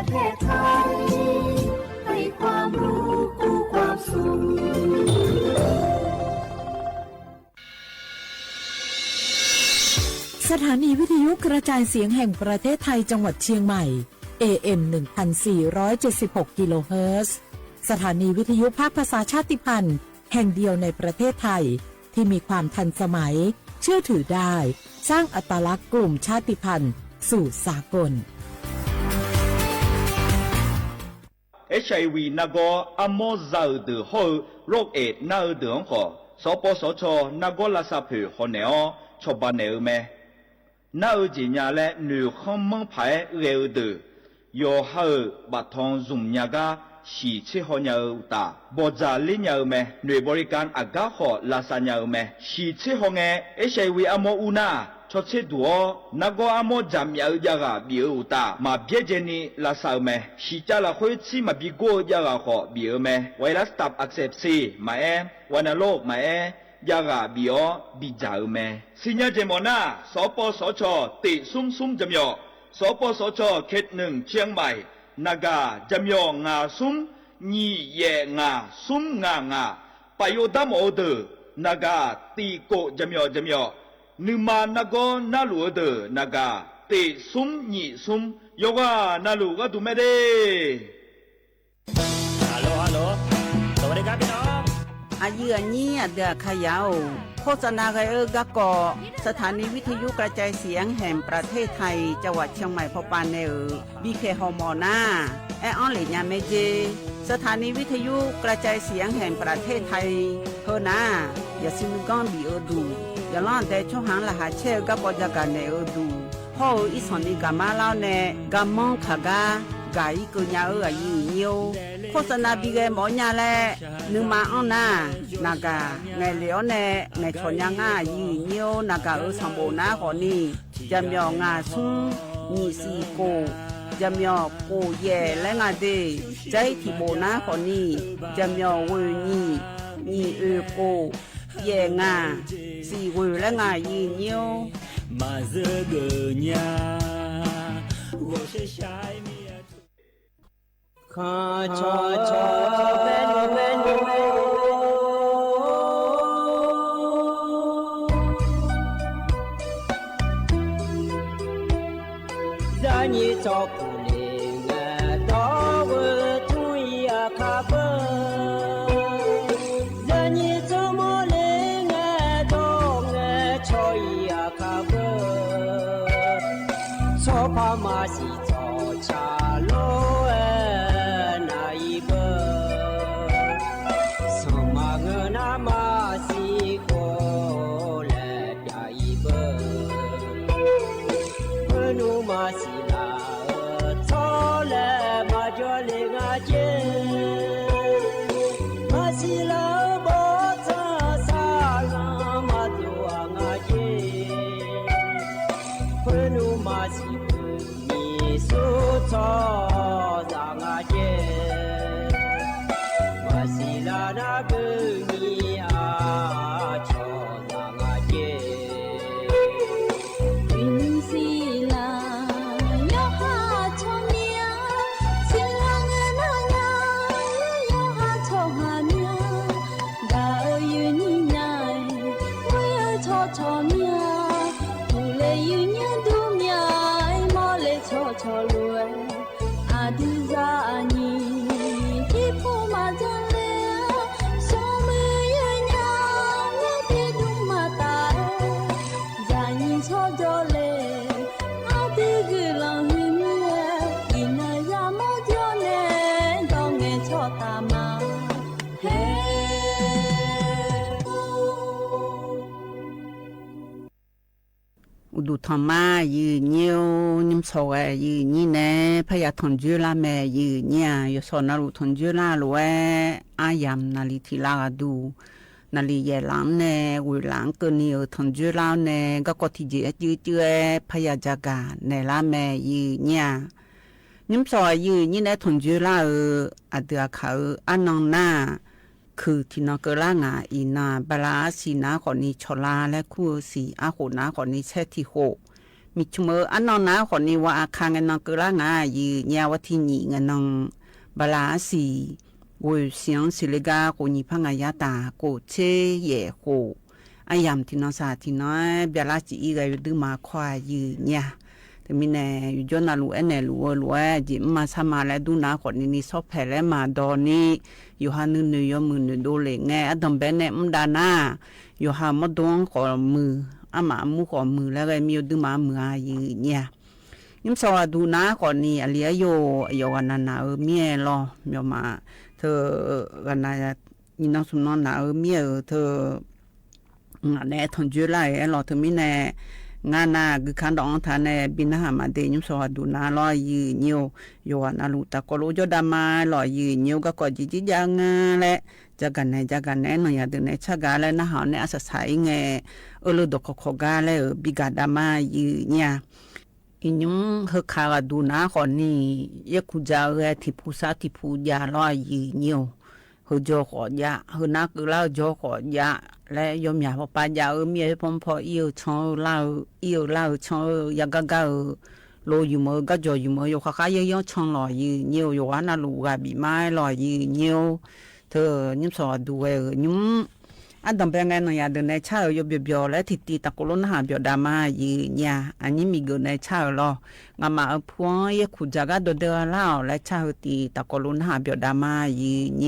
เทศไทยให้ความรู้กู้ความสุขสถานีวิทยุกระจายเสียงแห่งประเทศไทยจังหวัดเชียงใหม่ AM 1476 กิโลเฮิรตซ์สถานีวิทยุภาคภาษาชาติพันธุ์แห่งเดียวในประเทศไทยที่มีความทันสมัยเชื่อถือได้สร้างอัตลักษณ์กลุ่มชาติพันธุ์สู่สากล HIV 那个阿莫造的好โรคเอดน่าเดือดขอสปสช那个拉萨普好เนอชอบบ้านเนอแม่น่าจีน่าและหนูข้ามมังไผ่เร็วเดือยอหาบัดทองซุ่มยากาสีชิฮอนยาตาบจาลินยาแม่หน่วยบริการอากาศขอลาซานยาแม่สีชิฮองเอ HIV อาโมอุนาชดเชดดัวนักอาโมจำยาอยากาบิวตามาเบียเจนีลาซาแม่สีจ้าละคุยซีมาบิโกอยากาขอบิวแม่ไวรัสตับอักเสบซีมาวันโรคมาอยากาบิโอบิจาแม่สิญญาเจมอนาสปสชติซุ่มจำยอสปสชเขตหนึ่งเชียงใหม่นากาจำยองาซุ่มยี่เยงาซุ่มงาปโยดามโอเดนากาตีโกจำยอนึมานักนาลูเดนากาเตซุมนี่ซุมโยกานาลูก็ดูไม่ได้ฮัลโหลสวัสดีครับพี่น้องอายุอันนี้เดือขยาวโฆษณาไกกะกอสถานีวิทยุกระจายเสียงแห่งประเทศไทยจังหวัดเชียงใหม่พอปานเนอบีเคฮอมอนาแอออนเหลียเมเจสถานีวิทยุกระจายเสียงแห่งประเทศไทยเฮนาอย่าซิมก้อนบีเอดูอย่าล่อนแต่ช่วงหางละหาเชกะปอจากกันเนอดูพ่ออีสอนนี่กามาเล่าเนกามองขากากายกุญญาอายุเนียวโฆษณาบีเกหมอญาแลนึงมาอ้อนนานากาไงเหลียวเนไงชนยังง่ายีเนียวนากาสัมโบนาขอนี่จำยองาซุงนี่สีโกจำยอโกเย่และงาเดใจที่โบนาขอนี่จำยอเวนี่โกเย่งาสีเวและงายีเนียวมาเจอเกญา我是下面ขอชอเวนza ni cho ku le nga do wo tu ya kha ba za ni cho mo le nga do nga cho ya kha ba so pa ma si cho cha loดูทอมายืนเยี่ยวนิมโซเอยืนนี่แน่พยาทนจุลาแม่ยืนเนี่ยยศนารุทนจุลาลวยอายามนาลิทิลาดูนาลีเยลังเน่วิลังเกนีทนจุลาเน่ก็ที่เจยืดพยาจากาเนลาแม่ยืนเนี่ยนิมโซยืนนี่แน่ทนจุลาอเดือเขาอันนองหน้าคือที่นกลางาอีนาบลาสีนาคนนี้ชลาและคู่สีอาโหนาคนนี้เชติโห มีชมอันนองนะคนนี้ว่าอาคารเงินนองกระงายืญาวัตินีเงินนองบาลาสีวิเสียงสิเลกาโกนิพังอายาตาโกเชเยโกอายามที่น้องสาที่น้อยเบลาจีอีกายดื้อมาควายยืญาแต่มีแน่อยู่จนน่ารู้แน่รู้จิมาสมาแล้วดูนะคนนี้ชอบแผลมาดอนี่อยู่หานึยมือดูเลยไงอดมเบนเนมดานาอยู่หามดวงขอมืออามามูขอมือแล้วก็มีดื้อมามือยืญายิ่งสวัสดูนะก่อนนี้อเลียโยกันนาเมียรอเมียมาเธอกันนายินน้องสมน้องนาเมียเธองานแน่ทนจุไลรอเธอมีแน่งานนาคือขันดองทานแน่บินหามาเดยิ่งสวัสดูนะรอยืนโยกันนาลูตะกโลจดามารอยืนก็กอจิจางาและจะกันแน่หน่อยเดินในชะกาและนะหาในอาศัยไงลูดกขกาและบิกาดามายืนอินุเฮคาดูนะคนนี้ยกุจาเรทิพุสาทิพุยาลอยยืนเฮจอขอยาเฮนักเล่าจอขอยาและยมยาปายามีพมพอเอียวชอเล่าชอยากกะโลอยู่มือก็จออยู่มืออยู่ข้าเยอะชองลอยยืนอยู่ว่านาลูกาบีไม้ลอยยืนเธอยิ้มสอดูยิ้มอันดับเป็นไงหน่อยเดินในเช้าอยู่เบียวและทิตะกุลนหาเบียวดามายืนอันนี้มีเกินในเช้าหรองามาพวงยขุจาก็โดเดอเล่าและเช้าตีตะกุลนหาเบียวดามายืน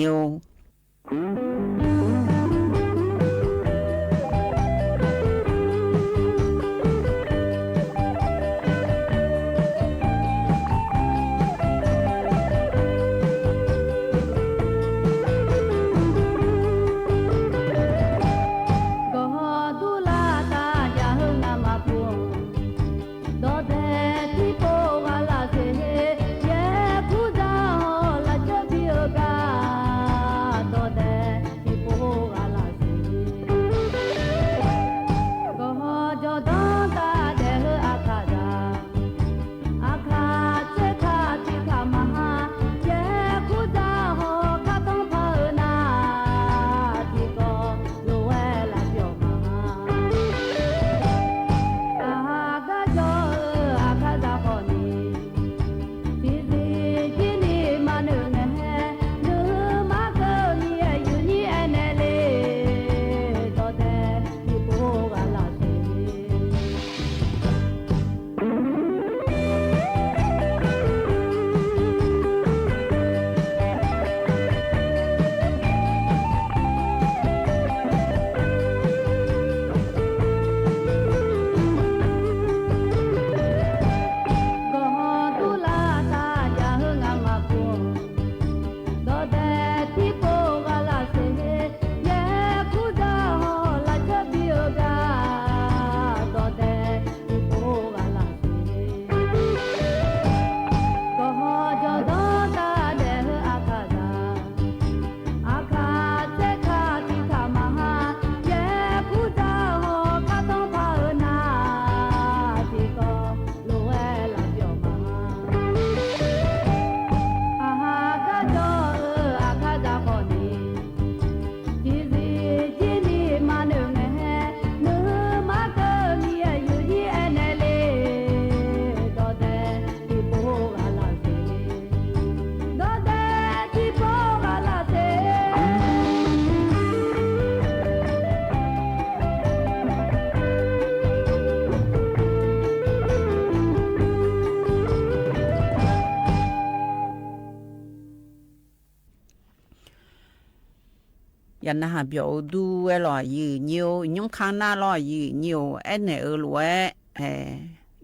ยันนะฮะเบียวดูลอยยืนยุ่งข้างหน้าลอยยืนเอ็นเนอรวย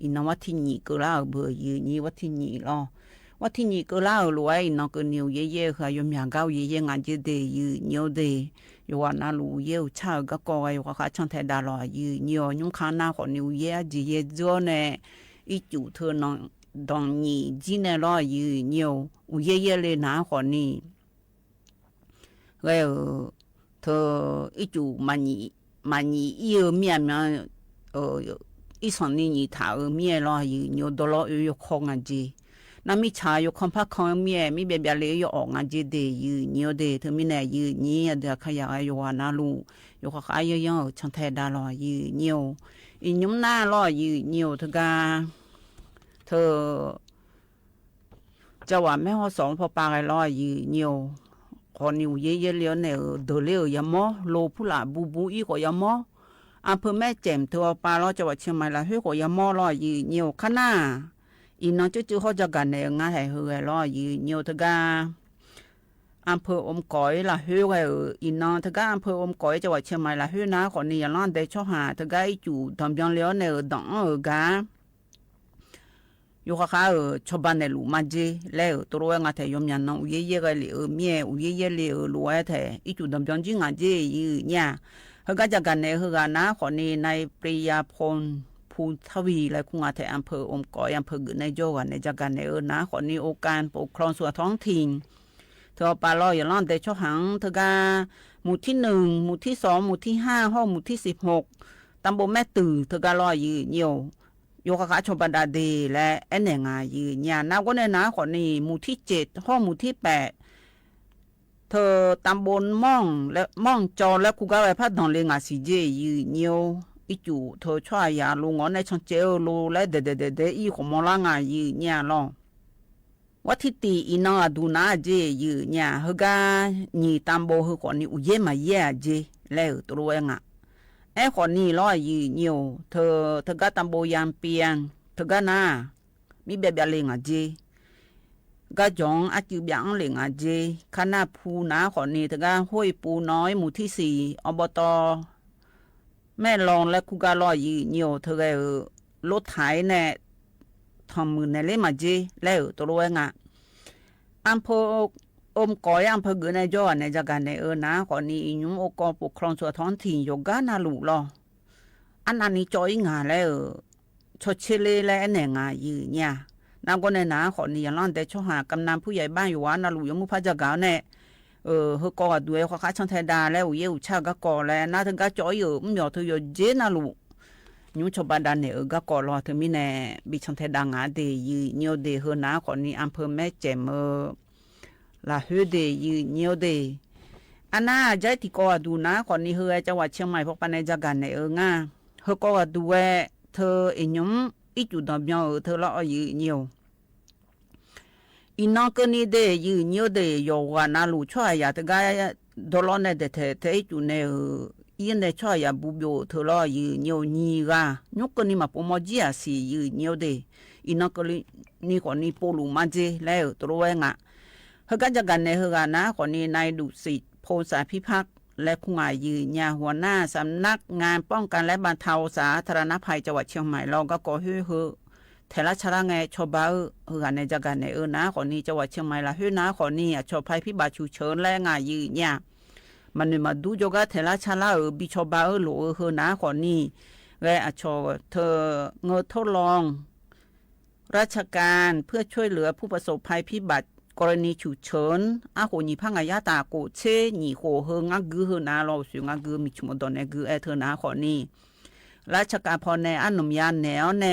อินวัตถินีก็เล่าเบื่อยืนวัตถินีลอวัตถินีก็เล่ารวยนอกนิวเย่ๆค่ะยมอย่างเก้าเย่ๆงานจะเดยืนเดอยู่ว่านาลูเย่ชาก็กอยว่าข้าช่างแทดาลอยยืนยุ่งข้างหน้าของนิวเย่จีเย่จ้อเนี่ยอีจู่เธอนองดองนี่จีเนลอยยืนอุเย่ๆเลยนะคนนี้แล้วเธออีจู่มันอีเมียอีสอนนี่ถาเมียลอยยืนดอลอยู่ของอันจีน้ำมีชาอยู่คอมพักของเมียมีเบียเลยอยู่ออกงานจีเดยืนเดเธอมีแน่ยืนเดี๋ยวขยายอยู่ว่านาลูอยู่ข้ายังช่างแทดาลอยยืน อียุ้มหน้าล่อยืเหนียวเธอกาเธอจะว่าแม่ฮอสองพอปากไอ้ล่อยืเหนียวคนอยู่เยอะๆเลี้ยวเนี่ยเดเลี้ยวยามอโลผู้หลาบูอีกว่ายามออำเภอแม่แจ่มเธอปลาล่อจังหวัดเชียงใหม่ละเฮ้ยกว่ายามอล่อยืเหนียวข้างหน้าอีน้องจื้อเขาจะกันเนี่ยงานให้เฮือล่อยืเหนียวเธอกาอำเภออมก๋อยละเฮ้ยอีน้องเธอกาอำเภออมก๋อยจังหวัดเชียงใหม่ละเฮ้ยนะคนนี้ยังร้านได้ช่อหาเธอกาจู่ทำยังเลี้ยวเนี่ยดองกาอยู่ข้างชาวบ้านเนี่ยรู้มาเจแล้วตัวงาเทยมยันน้องอุยก็เลยเมียอุยเลยรู้ว่าเทอีจุดดำจังจริงอ่ะเจยืเนี่ยเขาก็จะกันเนี่ยเขากันนะคนนี้ในปริยาพลภูทวีและคุงอาเทอำเภออมก๋อยอำเภอในโจวันในจักกันเนี่ยนะคนนี้องค์การปกครองส่วนท้องถิ่นเธอปลาลอยอย่างนั้นแต่ช่อหังเธอก็หมู่ที่1หมู่ที่2หมู่ที่5ห้องหมู่ที่16ตำบลแม่ตื่อเธอก็ลอยยืนเหี่ยวโยกขาชมบันดาดีและแอนเนงายืนยานับก็ในนะคนนี้หมู่ที่7ห้องหมู่ที่8เธอตำบลม่องและม่องจอและคูกาไว้พัดดองเลงาสีเจยืนเหี่ยวอีจู่เธอช่วยยาลุงอ๋อในช่องเจอลูและเดอีของมอลางายืนยาลองวัดที่ตีอีน้องดูน่าเจยืนยาเฮกาหนีตำบลเฮคนนี้อุเยมาเย่เจแล้วตัวเองอ่ะไอ้คนนี้ล้อยืนเหี่ยวเธอก็ตำบลยามเปียนเธอก็น่ามีแบบเลงอ่ะเจก็จงอาจิบยังเลงอ่ะเจขณะภูนาคนนี้เธอก็ห้วยปูน้อยหมู่ที่4อบตแม่ลองและคูกาล้อยืนเหี่ยวเธอก็รถไถเนี่ยทำมือในเล่มาเจแล้วตัวเองอ่ะอำเภออมก๋อยอำเภอเกือในจอในจักกันในนะคนนี้ยุ้งองค์กรปกครองส่วนท้องถิ่นโยกานาลูลออันนี้จอยงานแล้วชดเชลและแหน่งานยืเนี่ยนางก็ในนะคนนี้ยังร้อนแต่ช่วหากำนันผู้ใหญ่บ้านอยู่ว่านาลูยมุพระจักรเนี่ยเฮก็ด้วยข้าข้าช่างไทยดาแล้วเยี่ยวชาก็ก่อแล้วน่าถึงก็จอยอยู่ไม่หยอดเธออยู่เจนาลูยุชบาดานเนี่ยก็ก่อรอถึงมีแน่บิช่างไทยดางาเดยเนียวเดเฮนะคนนี้อำเภอแม่แจ่มลาเฮเดยืนเนียวเดอันน่าใจที่ก็ดูนะคนนี้เฮจังหวัดเชียงใหม่พวกปันในจักกันในง่าเฮก็ดูเธอเอ็นยมอีจุดดำยาวเธอละยืนเนียวอีน้องคนนี้เดยืนเนียวเดโยกว่านาลูช่วยอยากจะได้ดอลลาร์ในเดเธอจุดในอีในช่วยอยากบุบโยเธอละยืนเนียวนี่กานุกคนนี้มาปมจีอาศัยยืนเนียวเดอีน้องคนนี้คนนี้ปูลูมาเจแล้วตัวเองอ่ะเฮกันจะกันในเฮกันนะคนนี้นายดุสิตโพสาพิพักษ์และคุงายืนยาหัวหน้าสำนักงานป้องกันและบรรเทาสาธารณภัยจังหวัดเชียงใหม่เราก็ก่อฮือเทละชระไงชอบบ้าเฮกันในจักกันในนะคนนี้จังหวัดเชียงใหม่ละฮือนะคนนี้ชอบภัยพิบัติฉุกเฉินและงายืนยามันมาดูจกเทละชระบิชอบบ้าหลเฮนะคนนี้และชอบเธอเงทดลองราชการเพื่อช่วยเหลือผู้ประสบภัยพิบัติกรณีฉุกเฉินอาโหนีพังอายาตาโกเชหนีโหเฮงากือเฮนาเราสิงากือมีชมดอนเนกือเอเธอนาขอนี้ราชการพอในอันนมยาแนวแน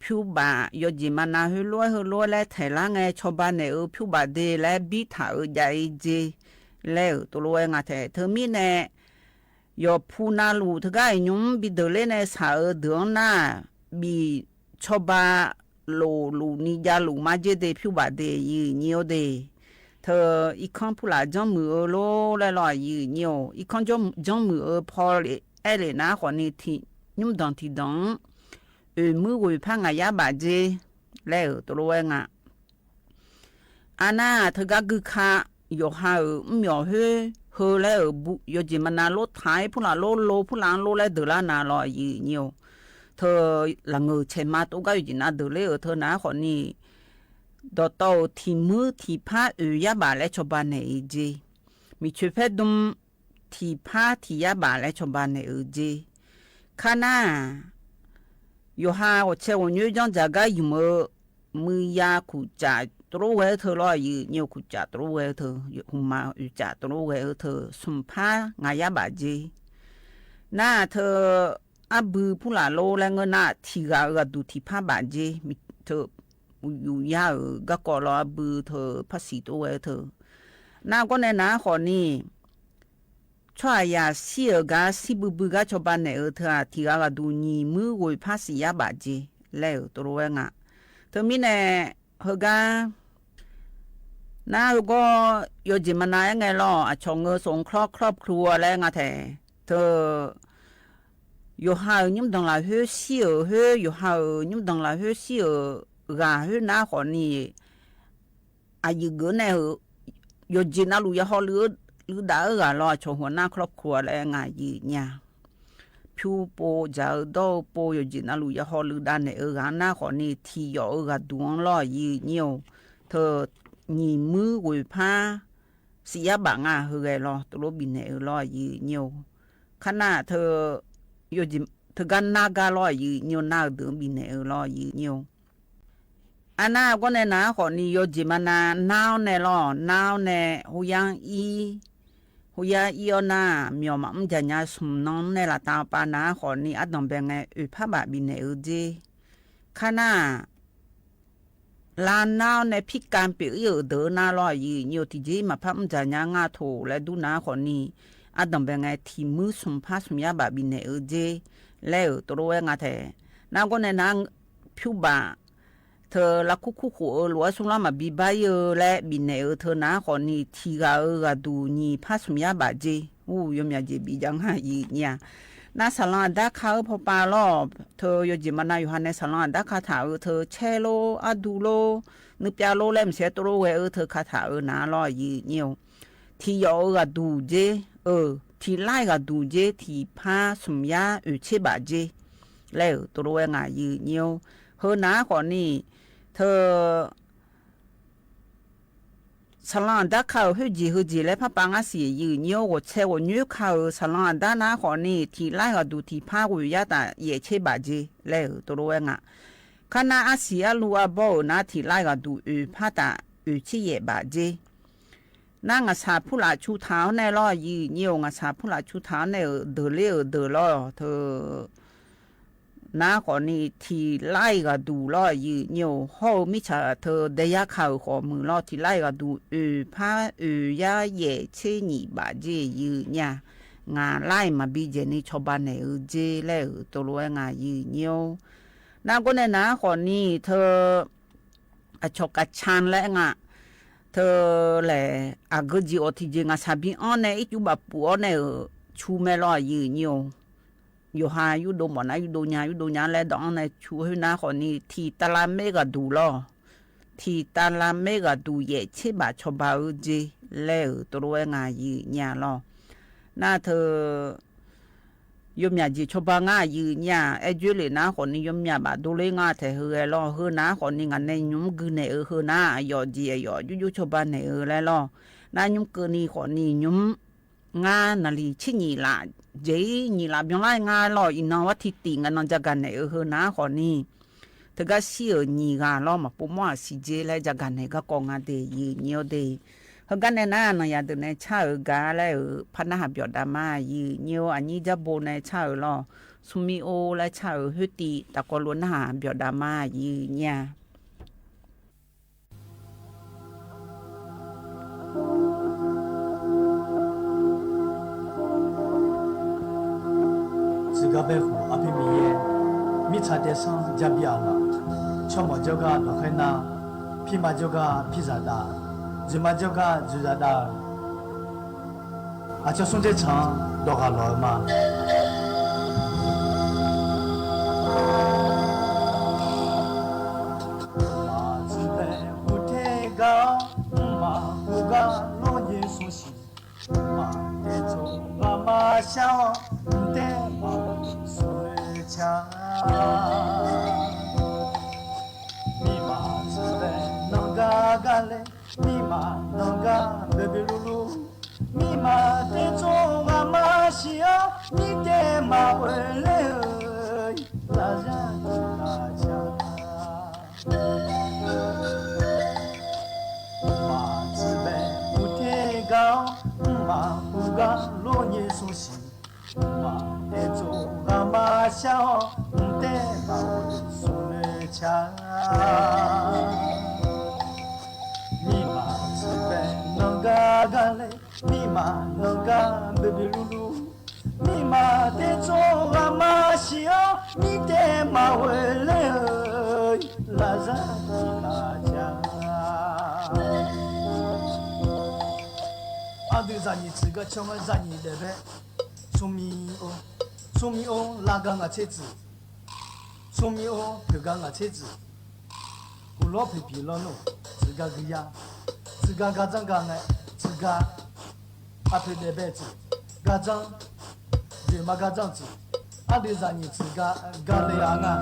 ผิวบายอจิมานาเฮลวยและไถลาไงชาวบ้านในผิวบาเดและบิถาใหญ่เจแล้วตัวรวยงาเธอมีแนยอพูนาลูทกายยุมบิเดเลในสาเดือนหน้าบีชาวบ้านลูนิยาลูมาเจเดผิวบาเดยืนเนียวเดเธออีกครั้งผู้หลาจอมมือโลและลอยยืนเนียวอีกครั้งจอมมือพอเอเลนะคนนี้ที่ยุ่มดอนที่ดองมือกุยพังอายาบาเจแล้วตัวเองอ่ะอันน่ะเธอก็คือข้าอยู่หาไม่ยอมเฮแล้วบุยอจิมันนาโลท้ายผู้หลาโลผู้หลาโลและเดือดนาลอยยืนเนียวเธอหลังเชมาตัวก็อยู่น่าเดือดเลยเธอนะคนนี้ดอโตที่มือที่ผ้ายาบาและชาวบ้านในเจมีช่วยเพดดมที่ผ้าที่ยาบาและชาวบ้านในเจข้าน่าอยู่หาว่าเชื่อว่าอยู่จังจะก็อยู่มือยาขุจ่าตัวเวเธอลอยอยู่เนี่ยขุจ่าตัวเวเธออยู่หุมาอยู่จ่าตัวเวเธอสุมผ้างายาบาเจน่าเธออาบือผู้หลาโลและเงินน่ะที่ก็ดูที่ผ้าบาเจมีเธออยู่ยาก็ก่อรออาบือเธอภาษีตัวเธอน่าก็ในนะขอนี่ช ช่วยยาเสียกาสิบุบุกาชอบบ้านเนอเธอที่กาดูนีมือวยภาษียาบาจีแล้วตัวเองเธอมีเนเฮกาน้าก็อยู่จิมานายไงล่ะชงเงสงครอบครัวแล้วไงเธออยู่หายุ่มดังละเฮเสียเฮอยู่หายุ่มดังละเฮเสียกาเฮน้าคนนี้อายุเกินเนี่ยอยู่จิน่ารู้ยาฮอลือด่าก็รอชงหัวหน้าครอบครัวแล้วไงยี่เนี่ยผิวโปจะโดโปอยู่จิน่ารู้ยาฮอลือด่าเนี่ยกันน้าคนนี้ที่อยู่กันดวงรอยี่เนี่ยเธอnhìn mưa quỳ pha xía bạn hư gầy lo tôi lo bình này lo gì nhiều khả năng thơ yo gì thơ gan naga lo gì nhiều nào tưởng bình này lo gì nhiều anh con này ná họ ni yo gì mà nào này lo nào này hu yang y na miêu mà giờ nhà sum non này là tao pa ná họ ni ăn đồng bèn ngày pha bạc bình này gì khả năngลานนาวในพิการเปียเดินน่าลอยอยู่ที่จีมาพับจะย่างาโถและดูน้าคนนี้อาดัมเป็นไงที่มือสมภาสมยาบาบินเนอเจแล้วตัวเองอะแท้น้าก็ในนางผิวบ่าเธอละคู่หัวหลัวสุรามาบีบายและบินเนอเธอน้าคนนี้ที่กาดูนี่ภาสมยาบาเจยมยาเจบีจังหาเนี่ยนาสลัดดักเขาพอปาลอบเธออยู่จิมานายอยู่ในสลัดดักคาถาเธอเชโลอาดูโลนึกยาโลเล่มเสียตัวเวเธอคาถานาลอยเนี่ยที่ยอกาดูเจที่ไล่กาดูเจที่พาสมยาเชบาเจแล้วตัวเวงเนี่ยเฮนาก่อนนี่เธอสลัดดักเขาฮือจีและพระปังอาศัยยืนเยอะว่าเชื่อว่าเนื้อเขาสลัดด้านหน้าคนนี้ที่ไล่ก็ดูที่พากุยาตาเย่เชบาจีแล้วตัวเองขณะอาศัยลัวบ่อนะที่ไล่ก็ดูพาตาเชเย่บาจีนั่งอาศัยผู้หลาชูเท้าในล้อยืนเยอะอาศัยผู้หลาชูเท้าในเดือดเลี้ยวเดือดล้อเธอน้าคนนี้ที่ไล่ก็ดูล้อยืนเยอะเขาไม่ใช่เธอได้ยาข่าวของมือล้อที่ไล่ก็ดูพายาเย่เชนี่บาเจยืนเนี่ยงาไล่มาบีเจนี่ชาวบ้านในเจแล้วตัวรู้งายืนเยอะน้าคนนี้น้าคนนี้เธอชกชันแล้วงาเธอแหละก็จีอที่เจงาซาบิอันเนี่ยอีจูบปัวเนี่ยชูเมล้อยืนเยอะอยู่หาอยู่ดูหมดนะอยู่ดูญาแล้วดองในชูให้น้าคนนี้ที่ตลาดเมกะดูล้อที่ตลาดเมกะดูเย่เชบาชบาเจแล้วตัวเองเนี่ยล้อน่าเธอยมยาจีชบางเนี่ยจุเลยน้าคนนี้ยมยาบาดูเลยเธอล้อน้าคนนี้ในยมกืนในน้ายอจีอยู่ชบานในแล้วล้อน้ายมกืนนี่คนนี้ยมนาลีชิญีละเจนี่ละยังไงลออินวัติติงนจากกันในน้าคนนี้เธอก็เสียนี่ลอมาปุ่มว่าสิเจแล้วจากกันในก็กองเดียเนียวเดียกันในน้านอยากเดินในชากาแล้วพันหาบยอดดามาเนียวอันนี้จะโบในชาลอสุมิโอและชาฮุติตะกอล้วนหาบยอดดามาเนี่ย自个白虎阿皮米耶，米查德上加比亚了，乔毛叫个罗海纳，皮马叫个皮萨达，日马叫个日萨达，阿叫送这场多个罗嘛。马子白虎太高，马虎个罗耶苏西，马得走马马笑。得毛水枪，密码是在能嘎嘎嘞，密码能嘎贝贝噜噜，密码得做阿妈西啊，你得马回来拉人拉家，马子在不太高，马不嘎罗耶苏西。马得走阿妈笑，得把我送来家。密码是在能嘎嘎嘞，尼玛能干贝贝噜噜，尼玛的做阿妈西奥，你的马回来拉扎吉拉家。阿对咱你自个瞧么咱你的呗，聪明哦，聪明哦，拉个我车子，聪明哦，漂个我车子。古老皮皮老弄，自家个呀，自家家长干的，自家阿皮的辈子，家长对嘛家长子，阿对咱你自家干的呀啊。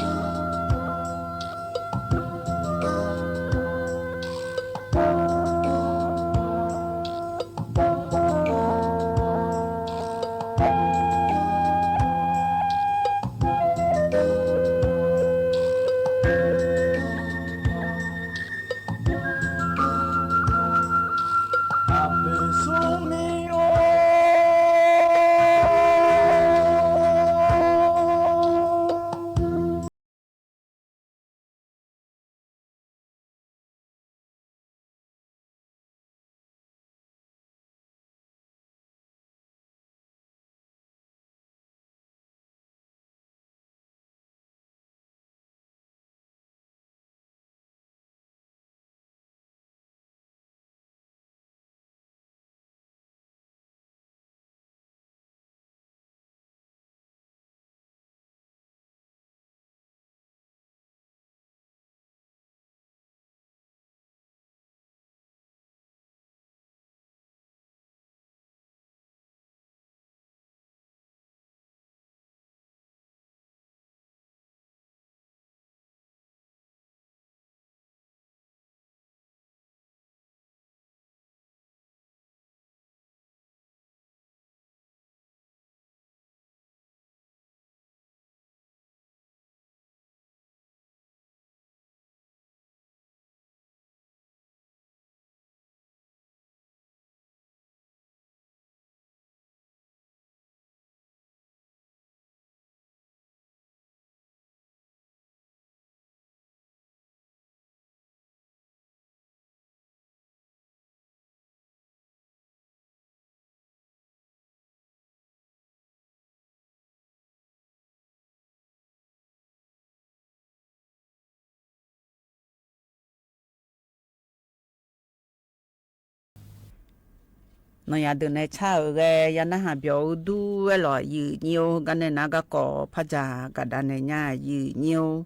nó nhà từ này cha cái nhà nó hà biểu du cái loại dữ nhiều cái này nó có phát giả cái đàn này nhà dữ nhiều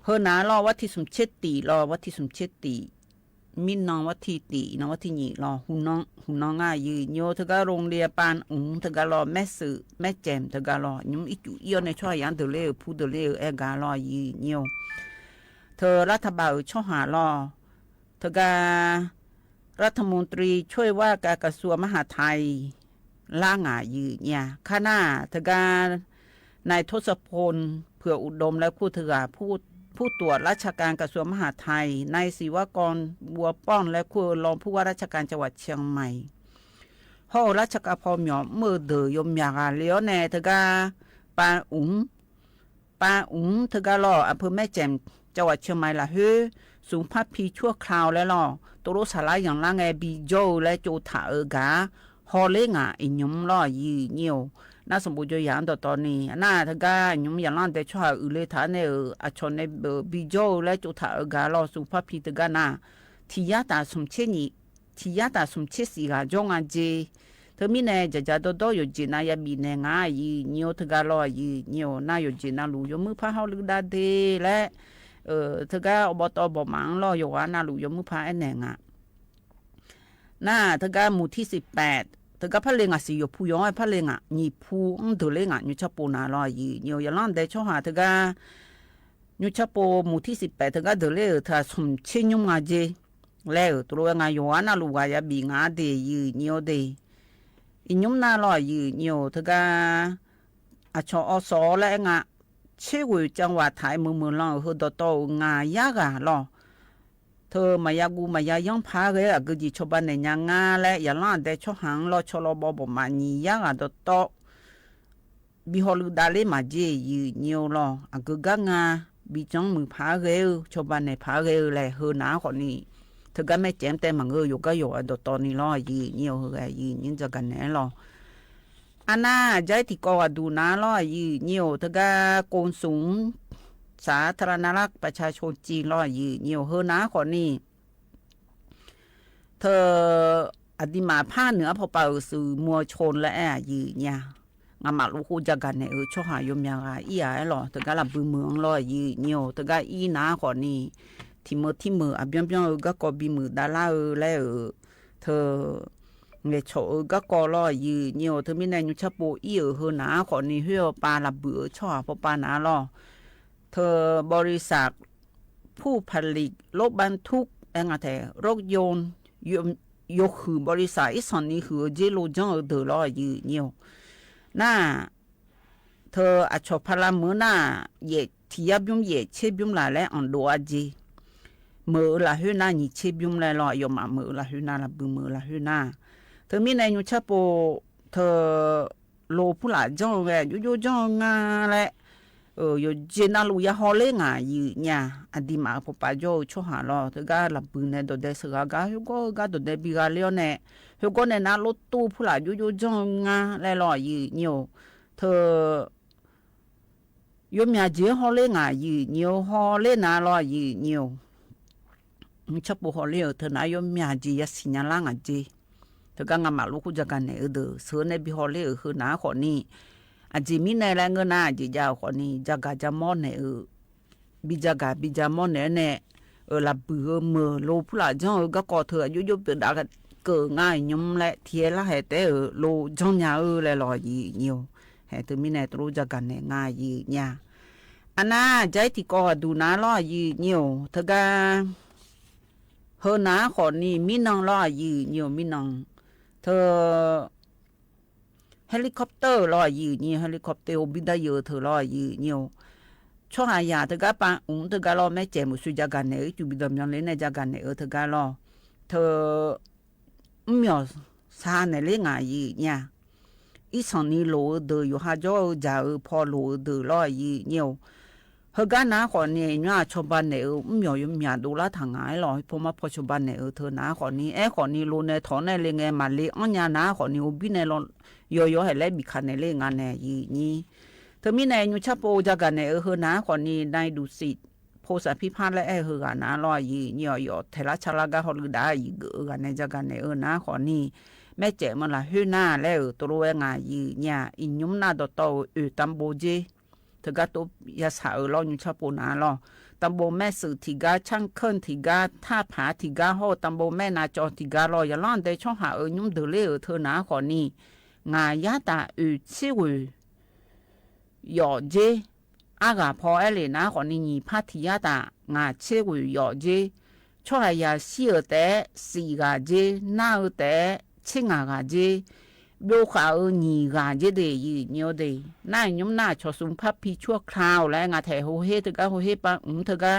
hơn nó lo watที่สมเช็ดตีlo watที่สมเช็ดตีมินน้องwatที่ตีน้องwatที่หนีloหุ่นน้องอ่ะยืnhiềuเธอก็โรงเรียนปานเธอก็รอแม่สื่อแม่แจมเธอก็รอยุ่งอีจุเอียวในช่วยยังเธอเลี้ยวผู้เธอเลี้ยวการอnhiềuเธอรัฐบาลช่วยหารอเธอก็รัฐมนตรีช่วยว่าการกระทรวงมหาดไทยล่างเนี่ยข้าหน้าเธอก็นายทศพลเผื่ออุดมและคู่เธอผู้ตรวจราชการกระทรวงมหาดไทยนายศิวกรบัวป้อนและคู่รองผู้ว่าราชการจังหวัดเชียงใหม่ห้องราชการพอหมอมือเดือยมยาเลี้ยวแน่เธอก็ปาอุ๋งเธอก็รออำเภอแม่แจ่มจังหวัดเชียงใหม่ละเฮ้สูงพัดพีชั่วคราวแล้วรอตัวรถสลายอย่างล่างไงบีโจและโจถากาฮอลเลงอินยมรอnhiềuน่าสมบูรณ์อย่างตอนนี้น่าถ้าก็ยมอย่างล่างแต่ช่วยเลยฐานในชนในบีโจและโจถาการอสูงพัดพีตกันน่ะที่ยาตาสมเชนีที่ยาตาสมเชสีกาจงอาเจเธอมีแน่จะโดอยู่จีน่ายาบีแน่ง่ายnhiềuถ้าก็รอnhiềuน่าอยู่จีน่ารู้ยมือพาเขาลึกได้เดและเธอก็อบตบ่มังรออยู่ว่าน่ารู้ยมือพาไอ้แหน่งอ่ะน่าเธอก็หมู่ที่18เธอก็พะเลงสิอยู่ผู้ย้อยพะเลงนี่ผู้เธอเลงอยู่ชะปูนารออยู่อย่างนั้นแต่ช่วงหาเธอก็อยู่ชะปูหมู่ที่18เธอก็เธอเลยเธอสมเชยงเจแล้วตัวงานอยู่ว่าน่ารู้ว่าอย่าบีงาเดอยู่เดอินยมน่ารออยู่เธอก็ชอสอและงาเชื่อจังหวัดไทยเมืองเราคือโตงายากะรอเธอมายากูมายายังพาเกะก็จีชบันในยังงาและอย่างนั้นแต่ช่วงหังรอชลบบ่มานียากะโตบิฮอลดาเลมาเจอยู่รอก็กังงาบิจังมือพาเกะชบันในพาเกะแหละเฮอหนาคนนี้เธ thưa cái mấy chém tên mà ngưอยู่ก็อยู่đồ to ni lo gì nhiều hơn gì những giờ gần này lo anh à trái thì có đủ ná lo gì nhiều thưa cái côn súng xãธารณรัฐประชาชนจีนlo gì nhiều hơn ná còn niเธออดีมาผ้าเหนือพอเป่าสื่อมัวชนและgì nhaงามาลูกจะกันเนี่ยช่วหายมยังอีอะไรหรอแต่ก็ลำบือเมืองลอยยืเหนียวแต่ก็อีน้าก่อนนี่ที่มืออ่ะเบี้ยก็กอบีมือดาราแล้วเธอเนี่ยโฉก็กอลอยยืเหนียวเธอมีในยุชโปอีเฮน้าก่อนนี่เฮียปลาลำบือช่อพอปลาน้าลอเธอบริษัทผู้ผลิตรถบรรทุกอะไรแต่รถยนต์ยกคือบริษัทอีสานนี่คือเจโลจังเดอลอยยืเหนียวน่าเธออาชอบพลังมือน่าเย่ที่ยับยุ่งเย่เชื่อยุ่งหลายแล้วอันดูอาจีมือละหื้อน่าหนีเชื่อยุ่งเลยลอยมามือละหื้อน่าละบือมือละหื้อน่าเธอมีในยุชโปเธอโลผู้หลายจ้องแวอยู่จ้องงาแหละอยู่เจน่าลูยาฮอลเล่งาอยู่เนี่ยอดีมาพอปะโจช่วหาลอเธอก็ละบือเนี่ยโดดเดสกากาฮูก็โดดเดบิกาเลียวเนี่ยฮูก็เนี่ยน่ารถตู้ผู้หลายอยู่จ้องงาแล้วลอยอยู่เนี่ยเธอยมยาเจียฮอลเล่งาอยู่เนี่ยฮอลเล่น่ารอยอยู่เนี่ยมิชปูฮอลเล่เธอนายมยาเจียสิญญาลังอ่ะจีเธอก็งามาลูกจะกันเนี่ยเสือในบิฮอลเล่คือหนาขอนี่อาจีมีในแรงเงินน่ะจีเจ้าคนนี้จักรจามอนเนี่ยบิจามอนเนี่ยละเบื่อมือโลผู้หลายจังก็ก่อเถื่อยุบเป็นดากันเกิดง่ายยมและเทียละเหตุโลจังยาเลยลอยยี่เนียวเหตุมีในตัวจักรเนี่ยง่ายยี่เนี่ยอันน่ะใจที่ก่อดูน้าลอยยี่เนียวเธอก็เฮน้าคนนี้มีน้องลอยยี่เนียวมีน้องเธอเฮลิคอปเตอร์ลอยยืนี่เฮลิคอปเตอร์บินได้เยอะเธอลอยยืนี่ช่วงหายาเธอก็ปังเธอก็รอแม่เจมุสุจากกันเนี่ยจูบิดมยังเล่นในจากกันเนี่ยเธอก็รอเธอไม่เอาสารในเรื่องอะไรเนี่ยอีสานนี่โลเดออยู่หาจ้าจะพอโลเดอลอยยืนี่เฮกันนะคนนี้เนี่ยชาวบ้านเนี่ยไม่เอาอยู่ไม่ดูแลทางไหนหรอกพอมาพอชาวบ้านเนี่ยเธอนะคนนี้คนนี้โลในถอนในเรื่องมาเลยอันนี้นะคนนี้บินในโลย่ให้เล่บิคันในเรื่องงานเนี่ยยี่นี่เธอมีในยุชโปจากกันเนี่ยเฮนะคนนี้ได้ดูสิโพสพิพาทและเฮกันนะลอยยี่นี่ย่อเทระชลากาฮอลได้ยี่เกอกันในจากกันเนี่ยนะคนนี้แม่เจ๋มันละฮือหน้าแล้วตัวงานยี่เนี่ยอินยุมหน้าโตตัมโบเจเธอก็ตัวยาสาวลอยยุชโปนาลอตัมโบแม่สื่อทิกาช่างเคลื่อนทิกาท่าผาทิกาโฮตัมโบแม่นาจอทิกาลอยล้อนได้ช่องหายุมเดเลเธอนะคนนี้งายาตาชิวย่อเจอากาพอเอเลนะคนนี้พัทยาตางาชิวย่อเจช่วยยาเสียแต่สีกาเจน่าแต่ชิงากาเจเบลขานีกาเจเดยเนียวเดน่ายุ่มน่าชอสุนพับพีชั่วคราวและงาแถวเฮตกาเฮปังเธอกา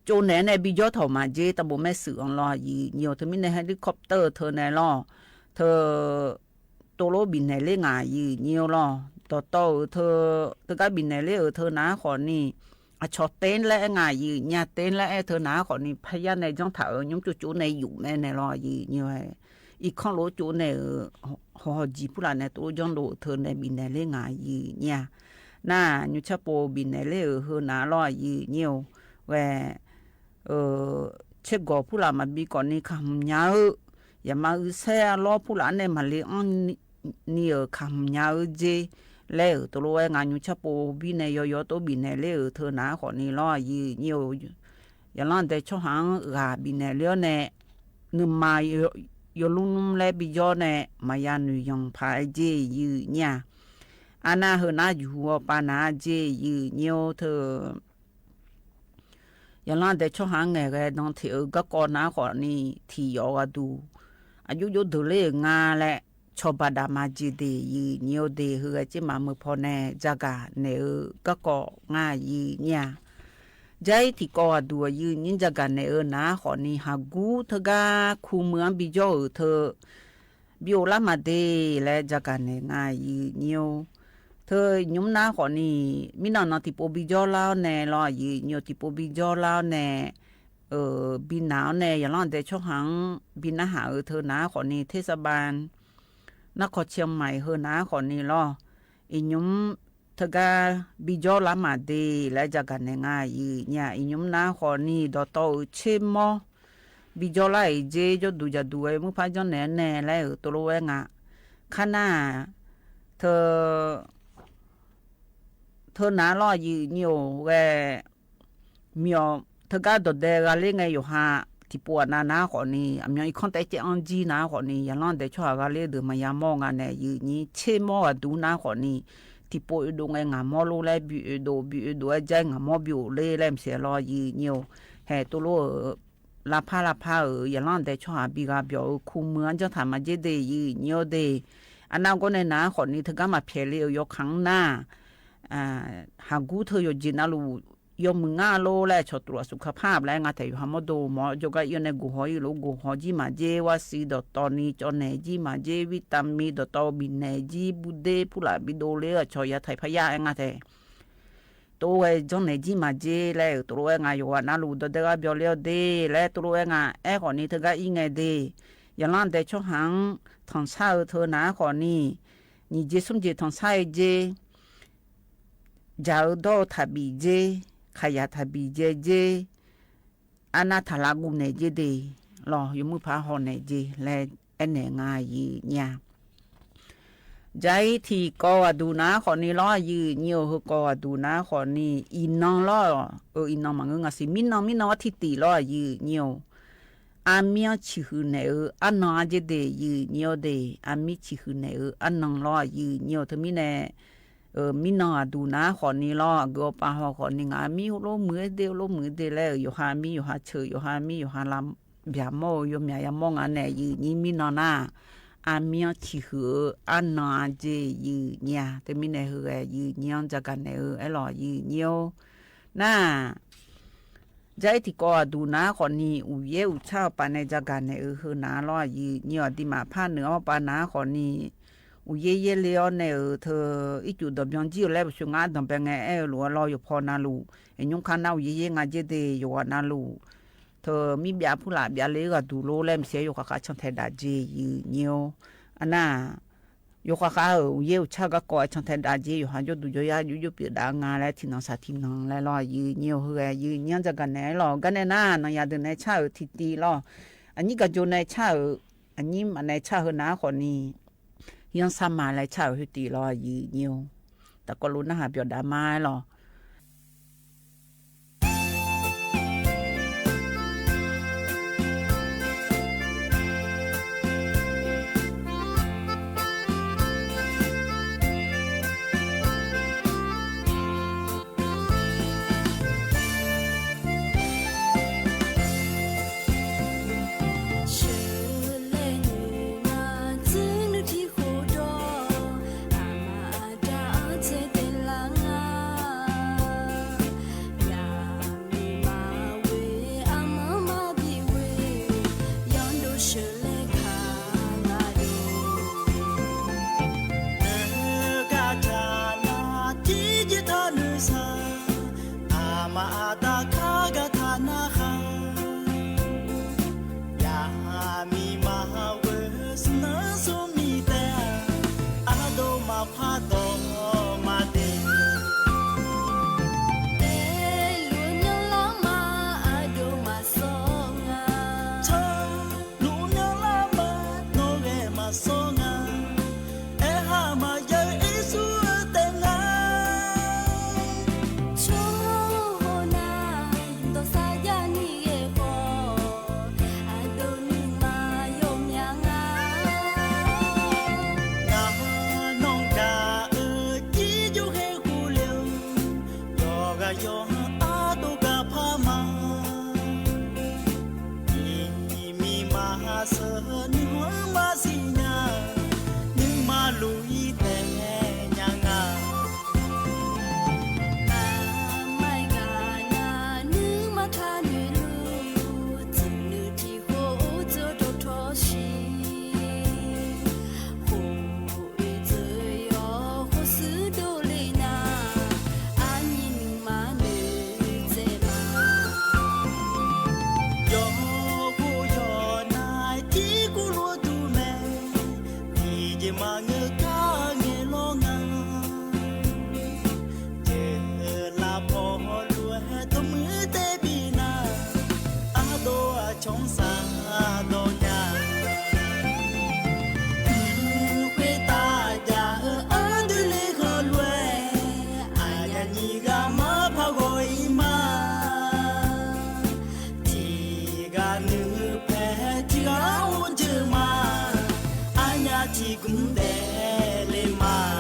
โจเนในบิจอถอมาเจตะบุแม่สื่อออนไลน์เนียวเธอมีในเฮลิคอปเตอร์เธอในล้อเธอตัวโลบินในเรื่องอะไรเงี้ยหรอต่อเธอก็บินในเรื่องเธอนะขอนี่ชอเต้นและไงเนี่ยเต้นและเธอนะขอนี่พยานในจ้องเถายุ่งจู่ในอยู่แม่ในรอเนี่ยอีกข้างโลจู่ในหอจีผู้หลานในตัวจ้องโลเธอในบินในเรื่องอะไรเนี่ยน่ายุชโปบินในเรื่องเธอนะรอเนี่ยแวเช็คก่อผู้หลานมาบีก่อนนี่คำยาวอย่ามาเสียล้อผู้หลานในมาเลยอันนี่คำยาวเจแล้วตัวงานยุชโปบินในย่อตัวบินในเรื่องเธอหนาขอนี่ล้อยี่อย่าล้อนแต่ช่องหางบินในเรื่องเนี่ยนึกมายลุ่มและบิจอเนี่ยมายานุยองพายเจยี่เนี่ยอันน่าเฮน่าอยู่ปานาเจยี่เนี่ยเธออย่างนั้นแต่ช่วงหางไงก็ต้องถือก็ก่อนนะก่อนนี่ที่ยอดูอายุดูเลยงาและชอบดามาจีดียีเนียวดีเฮือจิมามือพอแน่จากาเนื้อก็ก่องายีเนี่ยใจที่ก่อดูยีนินจากาเนื้อนะก่อนนี่หากูเธอก็คู่เมืองบิจอเธอบิโอลามาเดและจากาเนื้องายีเนียวเธอยุ่มน้าก่อนนี่มีน้องที่ปบิจอแล้วแน่รอยีเนียวที่ปบิจอแล้วแน่ บินหนาวแน่อย่าล่อนแต่ช่วงหังบินอาหารเธอหนาขอนี้เทศบาลนครเชียงใหม่เฮอหนาขอนี้ล่ออียุ้มเธอกาบิจอลามาเดและจากกันง่ายเนี่ยอียุ้มหนาขอนี้ดอโตเชมอบิจอลาเจจดูจะดูมุพาจอนแน่แล้วตัวโลเองอ่ะข้าหน้าเธอหนาล่อยืเหนียวแวมีอเธอก็ดดเดกาเล่ไงอยู่ฮะที่ปวดนาขอนี้มีอีกคนแต่เจอันจีนาขอนี้ยันล่อนแต่ชัวกาเล่เดือมายามองานเนี่ยยืนี้เชมอดูนาขอนี้ที่ปวดดูไงงามอลูเลยบิวดูใจงามอบิวเล่เล่มเสียรอยืเหนียวแห่ตัวโลลาพายันล่อนแต่ชัวบีกาเบียวคุมเมืองจะทำมาเจเดยืเหนียวเดอันนั้นก็ในนาขอนี้เธอก็มาเพลียกครั้งหน้าหากูเธออยู่จีน่าลูยมงาโลและชดตรวจสุขภาพและงาแต่อยู่หามดูหมอจก็อยู่ในกูหอยลูกูหอจีมาเจว่าซีดตอนนี้จอเนจีมาเจวิตามินตอบินเนจีบุเดผู้หลาบิโดเลชอยาไทยพยางาแต่ตัวจอเนจีมาเจและตัวงาอยู่ว่านาลูดเดกาเบียวเลเดและตัวงาคนนี้เธอก็อิงไงเดยันลันแต่ช่วงหังทางเช้าเธอหนาคนนี้นี่เจสมเจทางเช้าเจจาวโดทับีเจขยะทับีเจอานาทลากุเนเจเดรอยมือพาหอนเนเจและเอนเนงายีเนี่ยใจที่ก็ดูนะขอนี้ล้อยืเนียวก็ดูนะขอนี้อินนองล้ออินนองมังงาสิมินนองว่าทิตีล้อยืเนียวอามีชิหือเนอันนองเจเดยืเนียวเดอามีชิหือเนอันนองล้อยืเนียวเธอมีเนมินอดูนะขอนี้ล้อเกอปาหอขอนี้งามีโลมือเดียวแล้วอยู่หามีอยู่หาเชยอยู่หามีอยู่หาลำแบบโมอยู่เมียยามองอันไหนยืนี่มินอน่าอามีชิหืออันนอเจยืเนี่ยแต่มินเหือยืเนี่ยจะกันเไอหล่อยืเนี่ยน่าใจที่ก็ดูนะขอนี้อุเยอุเช่าปานในจะกันหือนาล้อยืเนี่ยที่มาผ้าเหนือปานาขอนี้อุเย่เลี้ยวเนี่ยเธออีจุดดำยังจีแล้วช่วงงานดำเป็นไงหลัวรออยู่พอนาลูยุงคันเอาเย่งาเจเดอยู่นาลูเธอมีแบบผู้หลาแบบเลี้ยดูโลเล่มเสียอยู่กับช่างเทดาเจยืเนียวอันน่ะอยู่กับอุเย่ชาก็ก่อช่างเทดาเจอยู่หันยุดูยาอยู่เปียดางานแล้วที่น้องสาธิตน้องแล้วรอยืเนียวเฮือยืเนียจะกันไหนรอกันในหน้าน้องยาเดินในชาทิตีรออันนี้ก็อยู่ในชาอันนี้มันในชาเฮือนาคนนี้ยังสามารถไล่ชาวหิตีรอยืเนียวแต่ก็รู้นะฮะเปียวดามาหรอ chống xa đô nhà quê ta già ở đây lê khờ luê ai nhà nhị gà má phá gọi mà thì gà nữ phê thì gà ôn chữ mà ai nhà thì cũng để lê mà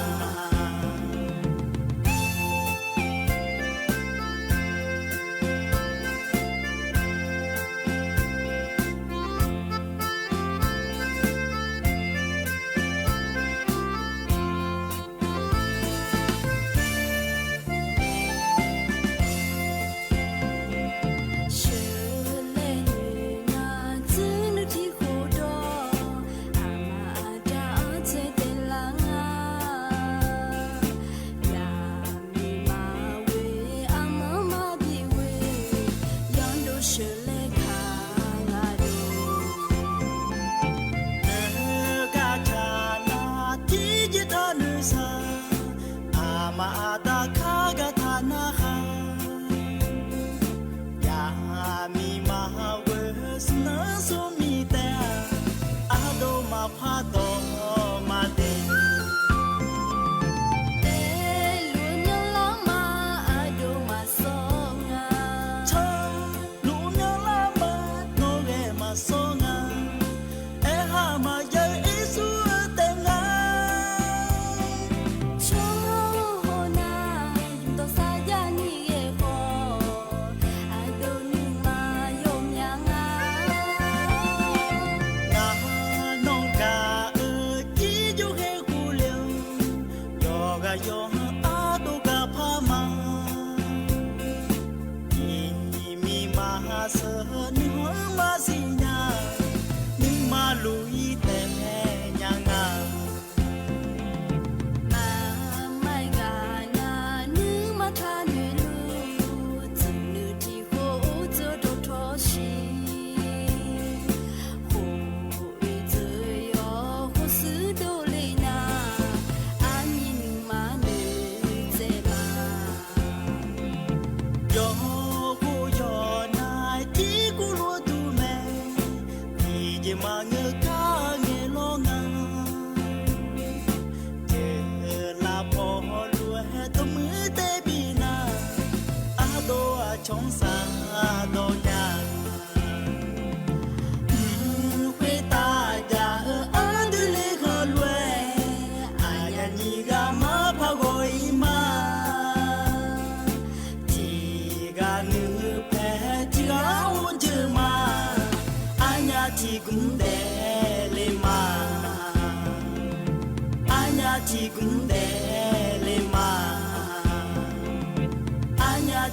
chống xa đô nhà quê ta già ở đây lê khờ luê ai nhà nhị gà má phá gọi mà thì gà nữ phê thì gà ôn chữ mà ai nhà thì cũng để lê mà ai nhà thì cũng để lê mà ai nhà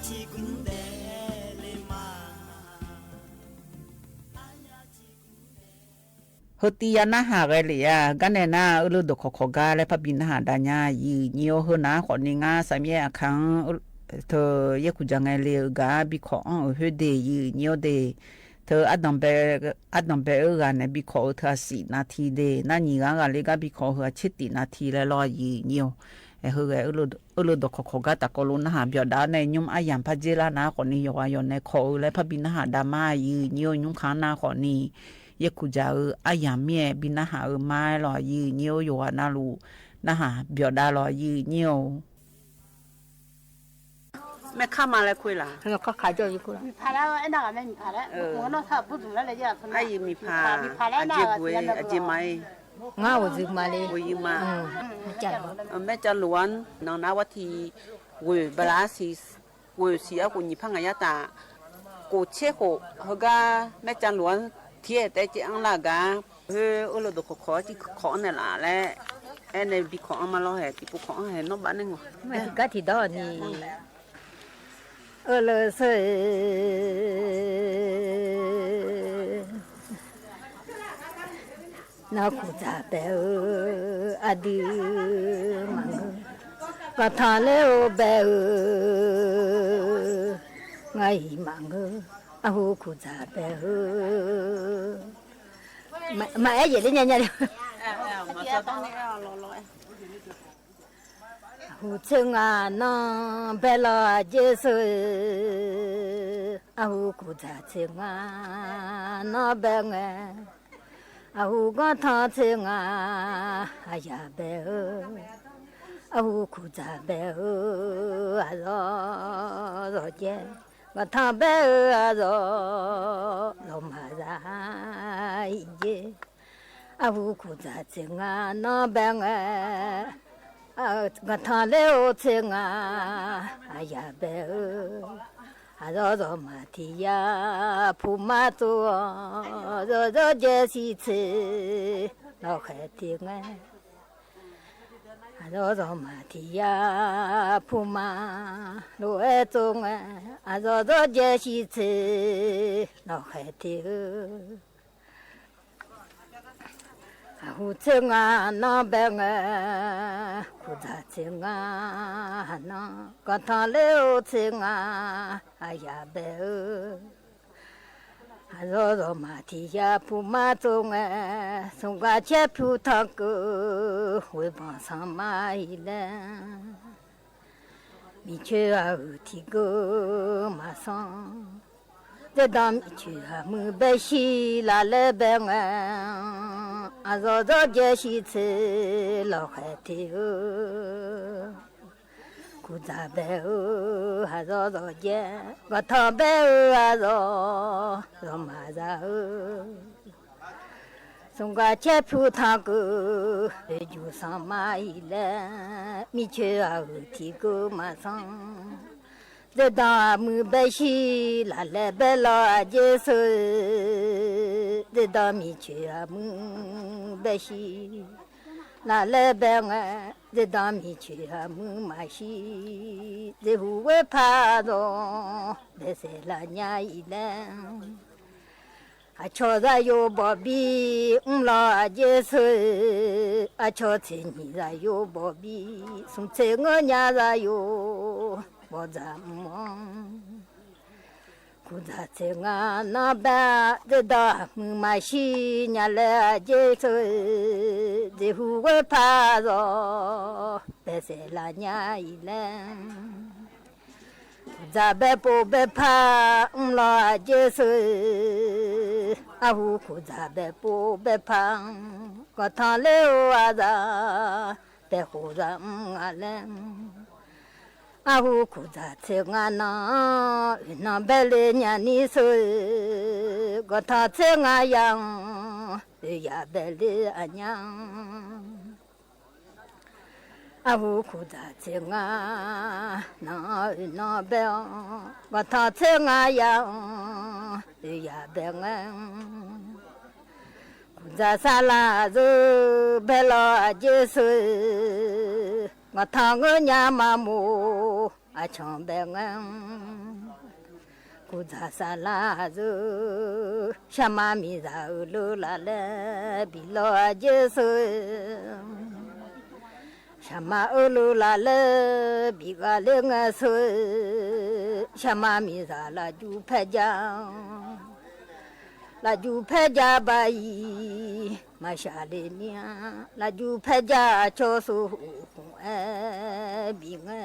thì cũng để hơ tia na hà cái lì à cái này na ở lối đồ khó gà lại phải bin hà đa nha nhiều hơn na họ nên ngã sắm ye khang thờ ye cũng chẳng ai lì gà bị khó ở hơi đề nhiều đề thờ ăn bè ở gà này bị khó thờ xị na thi đề na nhị gà lì gà bị khó hờ chết tị na thi lại lo nhiều hơ cái ở lối đồ khó gà ta có luôn na hà biểu đá này nhung ai làm phải dễ là na họ nên yo này khó lại phải bin hà đa ma nhiều nhung khang na họ nên ye ku ja ai ya mie bi na ha mai lo yi nhiều yo na lu na ha biểu đa lo yi nhiều mẹ khăm mà lại quên là nó có khai cho gì cũng là phá ra cái nào mà mình phá đấy nó thở bút chúng nó lấy ra thôi ai mi phá ajé mai ngao ở dưới mà đi quỳ mà chả mẹ cha luan nó na wat thì quỳ bala si quỳ si a quỳ phang ngay ta cô chế cô hga mẹ cha luan thiệt tại chị ăn là gà hơi ở lối đồ khó chỉ khó này là lẽ em này bị khó mà lo hè thì cũng khó hè nó bán nên mà cái thì đó thì ở lối sơi nó cũng chả béo adi mang và thà leo béo ngày mang ahu cũng chả béo mà ấy vậy đấy nha nha 胡青啊那白了结束，啊胡古扎青啊那白哎，啊胡个汤青啊哎呀白哦，啊胡古扎白哦啊罗结，个汤白哦啊罗马扎耶，啊胡古扎青啊那白哎。个汤来我吃啊，哎呀白哦，啊绕绕马蹄呀，铺马走，绕绕街西吃，老海的哎，啊绕绕马蹄呀，铺马路爱走哎，啊绕绕街西吃，老海的哦。胡青啊，那白啊，胡扎青啊，那个汤来我吃啊，哎呀白哦，啊绕绕马蹄下铺马走哎，送个切铺汤锅，会帮上马一来，米去啊提个马上。这当米去啊，没白洗拉来白啊，啊绕绕街西吃老海的哦，古扎白哦，啊绕绕街，个汤白哦啊绕马扎哦，送个切铺汤锅，就上马一来，米去啊提个马上。这当没白洗，拉来白老结束。这当米去啊没白洗，拉来白哎，这当米去啊没马洗，这不会怕着，白色拉伢一来。啊，瞧着有宝贝，老结束，啊，瞧着你着有宝贝，送在我伢着有。我怎么？古扎青啊，那白这道马西伢来接受，这户我怕着，白色拉伢一来。古扎白不白怕，老接受，啊户古扎白不白怕，我汤来我啊着，白胡子啊来。啊胡苦扎青啊那白来伢你说，个他青啊样，呀白来啊娘。啊胡苦扎青啊那白，个他青啊样，呀白啊。苦扎沙拉肉白老结束。我汤我娘妈母啊唱白俺，古扎沙拉肉，小妈咪ra路拉来比老结束，小妈路拉来比个领俺说，小妈咪ra la就拍家。la ju pheja bai ma sha le nia la ju pheja cho su e bi nge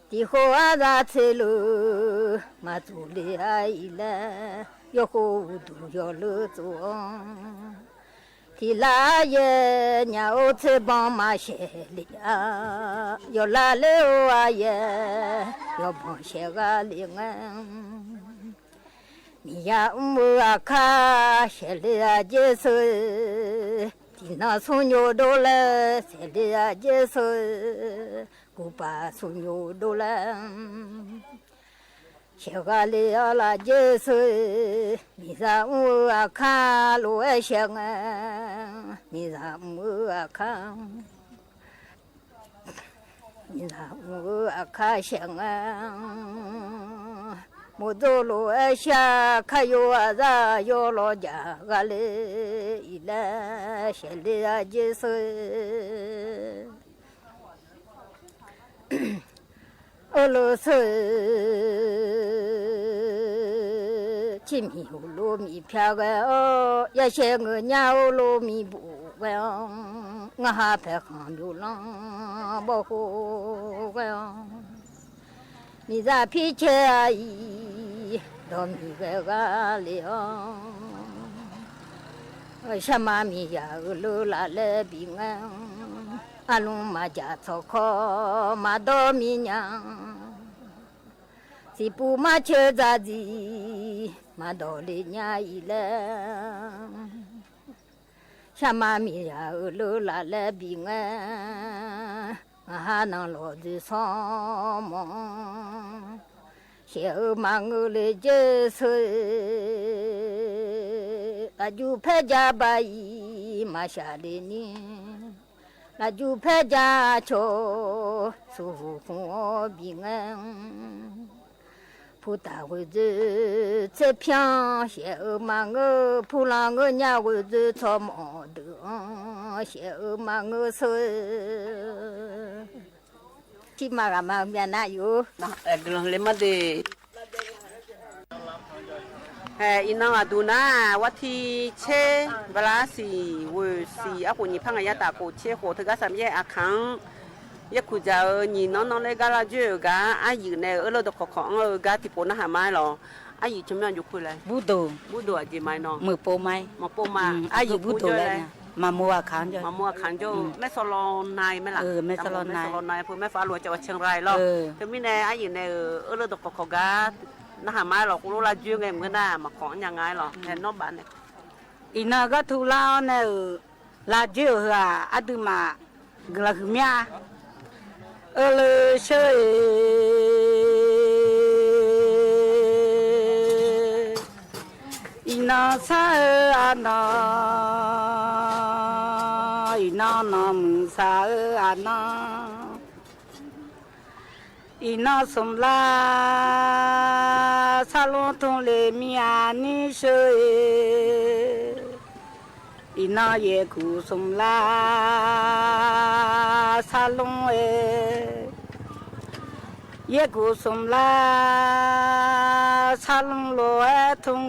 ti ho a da che lu ma tu le ai la yo ho du yo lu zu ti la ye nya o che bon ma she le a yo la le o a ye yo bon she ga le nge你呀木啊卡，谁来啊接受？你那送牛肉了，谁来啊接受？古巴送牛肉了，谁个来啊啦接受？你那木啊卡路爱香啊，你那木啊卡，你那木啊卡香啊。木头路爱下，看有啊子有老家个嘞，一来现在啊就是，俄罗斯金米有糯米票个哦，也些我娘有糯米不个， ငါဟာဖက်ခံမျိုးလန်းဘောဟိုကယောမိသားဖြစ်ချာဤတော်မူခဲ့ကလေဟောရှမမီယာလူလာလေဘီငံအလုံးမကြသောခောမတော်မီညာစီပူမချေသာစီမတော်လေးညာဤလေရှမမီယာလူလာလေဘီငံဟာနံလို့ဒီဆောင်မရှေမငူလေးကျေဆွေလာကျူဖက်ကြပါဤမရှာလေးနင်းလာကျူဖက်ကြချိုဆူခွန်ဘီငံဖူတာဝေဇစေဖြန်းရှေမငူဖူလာငူညာဝေဇသောမောဒူရှေမငူဆွေချိမာကမမြန်နာယူကလလေမဒေอินอาดูนะวัที่เชเวลาสี่เวสี่อากุนี่พังอายาตากูเชโหถึงก็สามแยกอาคังยาคูจะนี่น้องๆเลยก็ละเจอกะอาอยู่ในเราตกของกะที่ปนอาหารไม้หรออาอยู่ชมยังอยู่คุยเลยบูโดจีไม้น้องมือโปไม้มาโปมาอาอยู่บูโดเลยมามัวขันจ้ะมามัวขันจ้ะแม่สลอนนายไหมล่ะแม่สลอนนายเพื่อแม่ฟ้าหลวงจังหวัดเชียงรายหรอถึงมีในอาอยู่ในเราตกของกะน่าหาไม้หรอกกูรู้ละเยอะไงเหมือนน่ะมาของยังไงหรอแทนนอกบ้านเนี่ยอีน่าก็ทุลาเนี่ยละเยอะฮะอะดูมากระหึ่มยาเลยเชยอีน่าซาอานาอีน่านามุซาอานาอีน่าสมลาซาลงทงเลมีอานิเชยอีน่าเยกูสมลาซาลงเยกูสมลาซาลงโลทง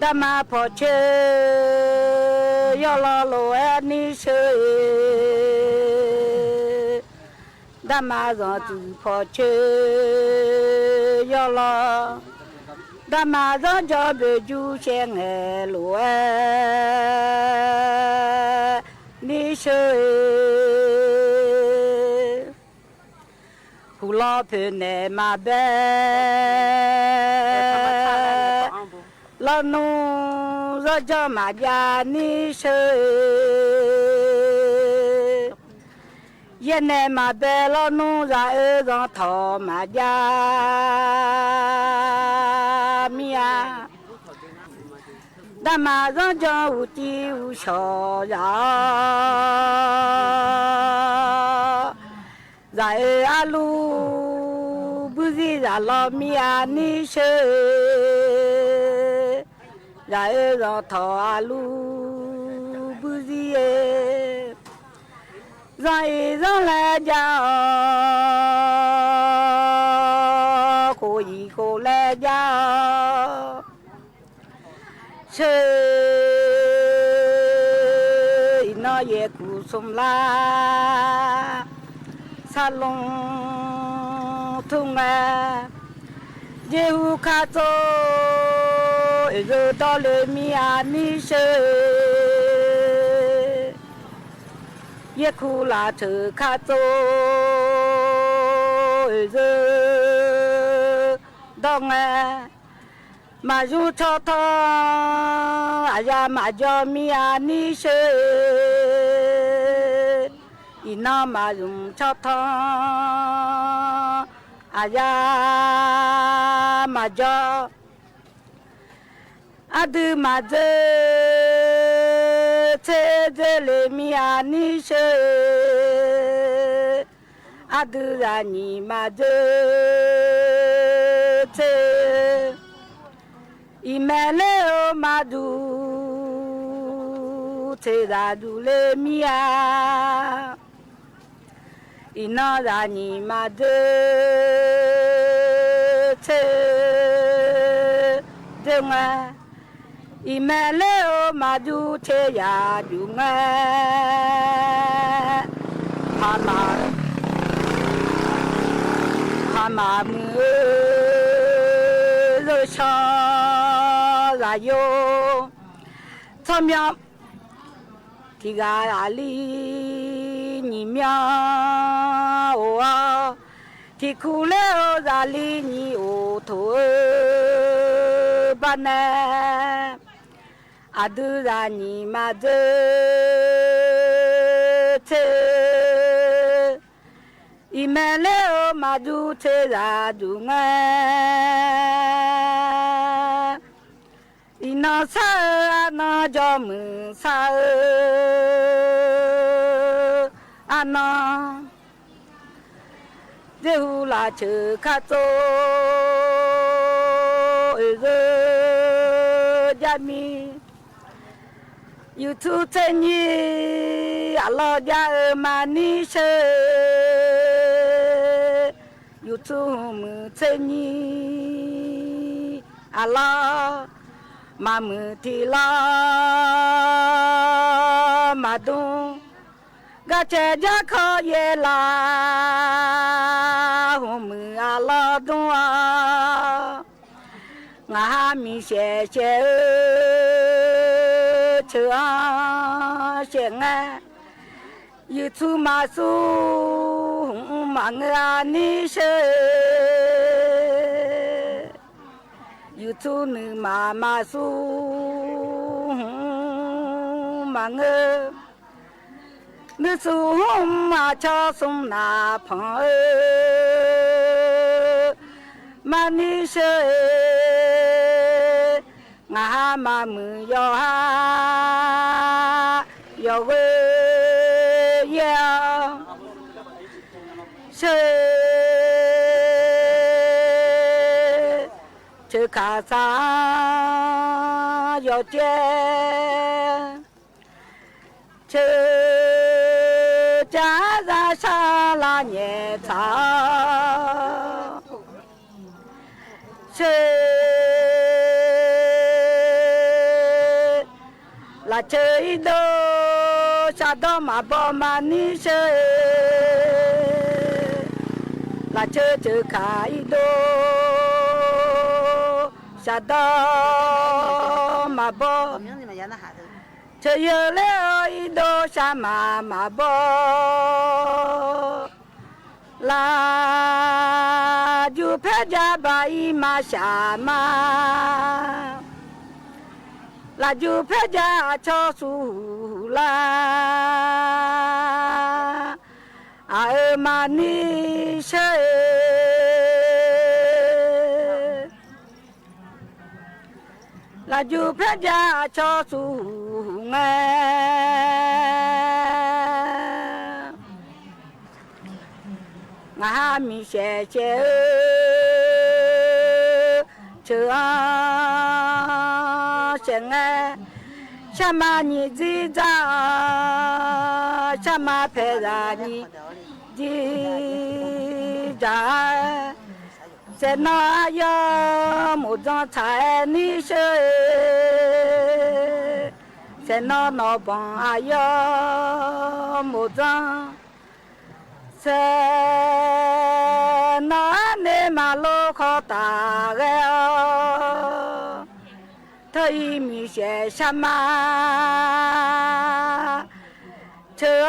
ดามาพอเชยอลอโลนิเชยดามาจอจูพอเชยอลอดามาจอจอเบจูเชงเอโลนิเชยผู้ลอเพเนมาเบla nu ra cho mà già ni sơ yên em mà bé la nu ra ở gò thọ mà già mía đã mà ra cho u chi u sò ra ra alu buzi ra lo mía ni sơ ra ra thọ alu buzie ra la ja cô la ja se nó ye ku sum la salon thunga jehu kha to rồi đó là mi ani sơ ye khu la thử kha to rồi đó nghe mà du cho tho à mà cho mi ani sơ ina mà dùng cho tho à mà cho adu maze te le mi ani she adu rani maze te imele o madu te dadu le mia ina rani maze te denga 伊麦了马祖车呀就爱，蛤蟆们热烧来哟，草苗提个阿里你苗啊，提苦了阿里你乌头巴呢。Adurani mother Imele madu te radunga Ina sa na jomu sa ana Zehula che kato Jami YouTube ni Allah dia manisha YouTube ni Allah mamutila madung gacha jakho yela hum Allah dua nga mi she she chờ sẽ nghe YouTube mà su mà nghe ni sẽ YouTube nữ mà su mà nghe nữ su mà cho sung na phong mà ni sẽ ngã mà mưa gió gió về gió sẽ chơi cả sa gió che chơi cha ra sa la nhẹ sa chơi là chơi đô sa đô mà bỏ mà ni chơi là chơi chơi khai đô sa đô mà bỏ chơi yêu leo đô sa mà bỏ là du phê gia bài mà sa mà là du phê gia cho su la ai mà ni sẽ là du phê gia cho su nghe ngã mi sẽ chờ sẽ nghe sa ma ni di ra sa ma phê ra ni di ra sẽ nói yo một dòng trái ni sẽ nó bằng yo một dòng sẽ nó nên mà lô khó ta gheo thấy mi sẽ sa ma chờ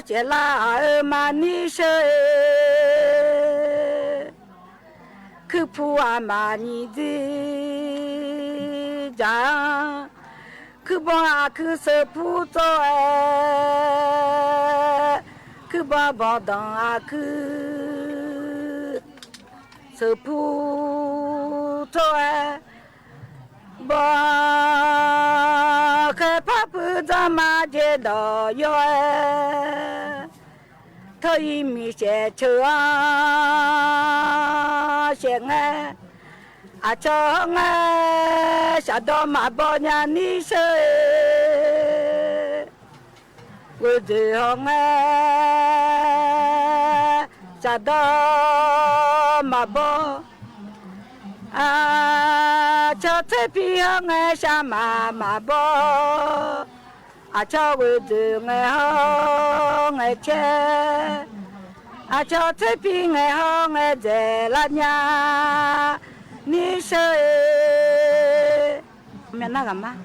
sẽ là mà ni sẽ cứ phụ mà ni đi ra cứ bỏ cứ sợ phụ cho cứ bỏ đằng cứ sợ phụ cho bỏ cái pháp ra mà chế độ yo thấy mi sẽ chờ sẽ nghe cho nghe sa đô mà bỏ nhà ni sẽ người gì không nghe sa đô mà bỏ cho thế 皮爱上妈妈包，阿cha为子爱好爱吃，阿cha这皮爱好爱在拉娘，你说没那个吗？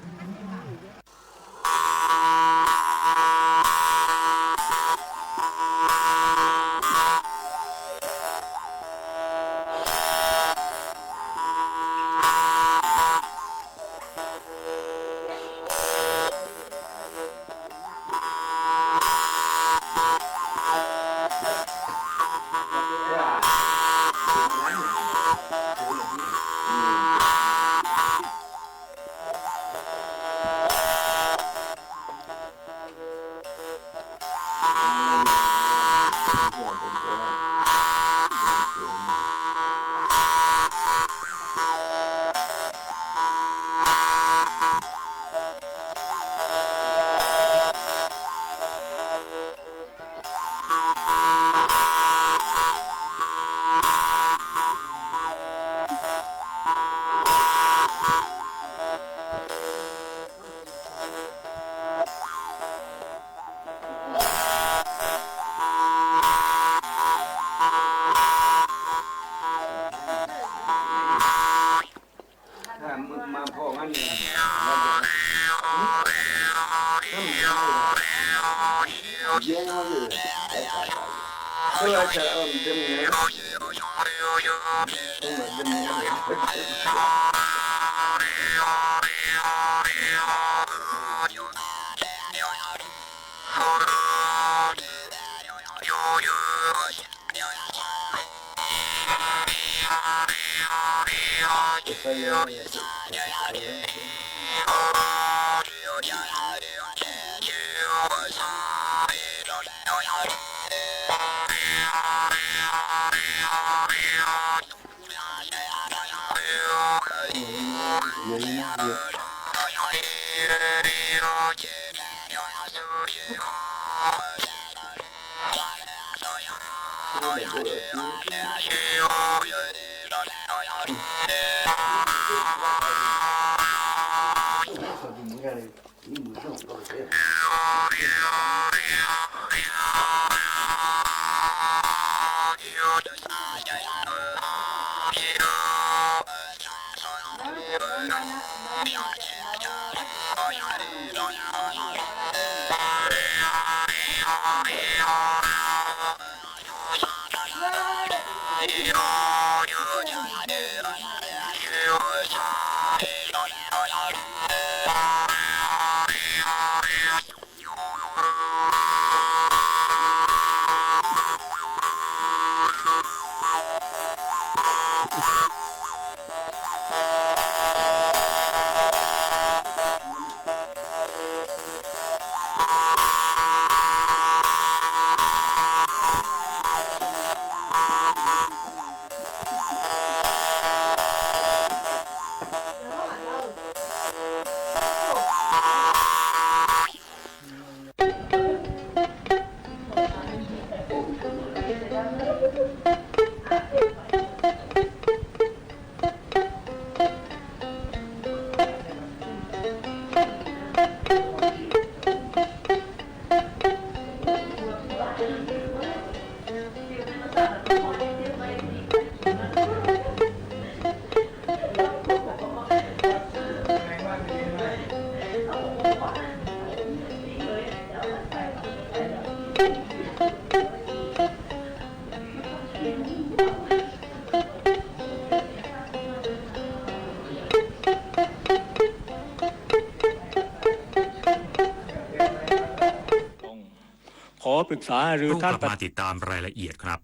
ขอปรึกษาหรือ รูป ท่าน กลับมาติดตามรายละเอียดครับ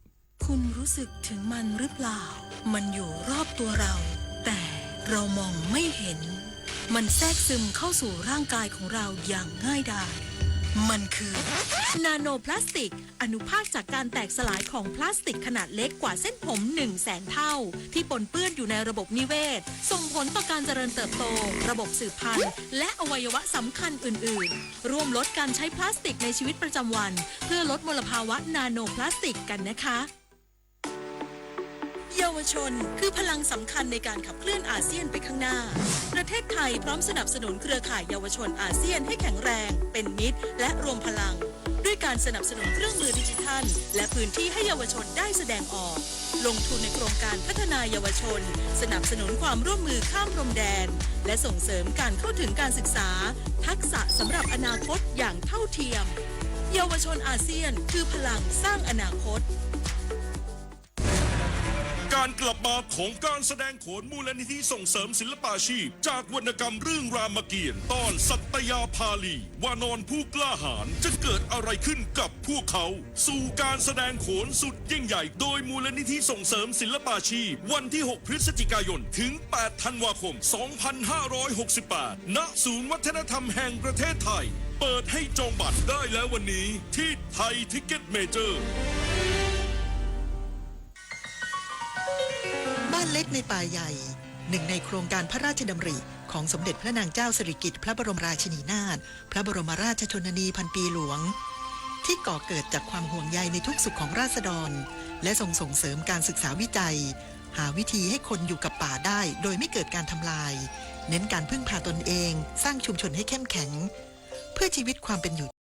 คุณรู้สึกถึงมันหรือเปล่า มันอยู่รอบตัวเรา แต่เรามองไม่เห็น มันแทรกซึมเข้าสู่ร่างกายของเราอย่างง่ายดาย มันคือนาโนพลาสติกอนุภาคจากการแตกสลายของพลาสติกขนาดเล็กกว่าเส้นผม 100,000 เท่าที่ปนเปื้อนอยู่ในระบบนิเวศส่งผลต่อการเจริญเติบโตระบบสืบพันธุ์และอวัยวะสำคัญอื่นๆร่วมลดการใช้พลาสติกในชีวิตประจำวันเพื่อลดมลภาวะนาโนพลาสติกกันนะคะ เยาวชนคือพลังสำคัญในการขับเคลื่อนอาเซียนไปข้างหน้าประเทศไทยพร้อมสนับสนุนเครือข่ายเยาวชนอาเซียนให้แข็งแรงเป็นมิตรและรวมพลังด้วยการสนับสนุนเครื่องมือดิจิทัลและพื้นที่ให้เยาวชนได้แสดงออกลงทุนในโครงการพัฒนาเยาวชนสนับสนุนความร่วมมือข้ามพรมแดนและส่งเสริมการเข้าถึงการศึกษาทักษะสำหรับอนาคตอย่างเท่าเทียมเยาวชนอาเซียนคือพลังสร้างอนาคตการกลับมาของการแสดงโขนมูลนิธิส่งเสริมศิลปาชีพจากวรรณกรรมเรื่องรามเกียรติ์ตอนสัตยาภาลีวานอนผู้กล้าหาญจะเกิดอะไรขึ้นกับพวกเขาสู่การแสดงโขนสุดยิ่งใหญ่โดยมูลนิธิส่งเสริมศิลปาชีพวันที่ 6 พฤศจิกายนถึง 8 ธันวาคม 2568 ณ ศูนย์วัฒนธรรมแห่งประเทศไทยเปิดให้จองบัตรได้แล้ววันนี้ที่ไทยทิกเก็ตเมเจอร์บ้านเล็กในป่าใหญ่หนึ่งในโครงการพระราชดำริของสมเด็จพระนางเจ้าสิริกิติ์พระบรมราชินีนาถพระบรมราชชนนีพันปีหลวงที่ก่อเกิดจากความห่วงใยในทุกสุขของราษฎรและส่งเสริมการศึกษาวิจัยหาวิธีให้คนอยู่กับป่าได้โดยไม่เกิดการทำลายเน้นการพึ่งพาตนเองสร้างชุมชนให้เข้มแข็งเพื่อชีวิตความเป็นอยู่